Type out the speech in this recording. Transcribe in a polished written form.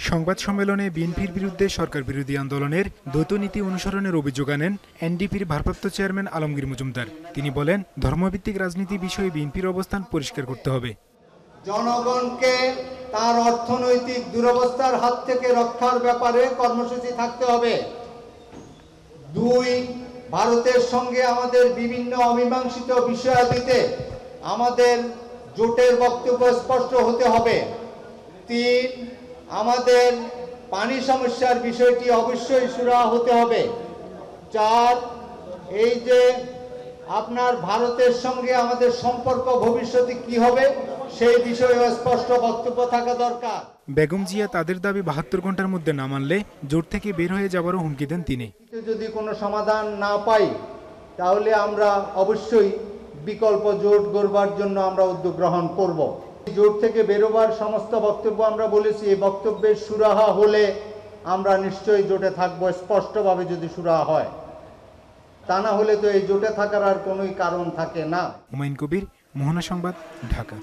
সংবাদ সম্মেলনে বিএনপির বিরুদ্ধে সরকার বিরোধী আন্দোলনের দ্বৈত নীতি অনুসরণের অভিযোগ আনেন এনডিপির ভারপ্রাপ্ত চেয়ারম্যান আলমগীর মজুমদার। তিনি বলেন, ধর্মভিত্তিক রাজনীতি বিষয়ে বিএনপির অবস্থান পরিষ্কার করতে হবে। জনগণকে তার অর্থনৈতিক দুরবস্থার হাত থেকে রক্ষার ব্যাপারে কর্মসূচি থাকতে হবে। ২, ভারতের সঙ্গে আমাদের বিভিন্ন অমীমাংসিত বিষয়াদিতে আমাদের জোটের বক্তব্য স্পষ্ট হতে হবে। ৩, আমাদের পানি সমস্যার বিষয়টি অবশ্যই সুরাহা হতে হবে। ৪, এই যে আপনার ভারতের সঙ্গে আমাদের সম্পর্ক ভবিষ্যতে কি হবে সেই বিষয়ে স্পষ্ট বক্তব্য থাকা দরকার। বেগম জিয়া তাদের দাবি ৭২ ঘন্টার মধ্যে না মানলে জোট থেকে বের হয়ে যাবারও হুমকি দেন তিনি। যদি কোনো সমাধান না পাই তাহলে আমরা অবশ্যই বিকল্প জোট গড়বার জন্য আমরা উদ্যোগ গ্রহণ করব। জোট থেকে বেরোবার সমস্ত বক্তব্য আমরা বলেছি, এই বক্তব্যের সুরাহা হলে আমরা নিশ্চয়ই জোটে থাকবো, স্পষ্টভাবে যদি সুরাহা হয়। তা না হলে তো এই জোটে থাকার আর কোনোই কারণ থাকে না। হুমায়ুন কবির, মোহনা সংবাদ, ঢাকা।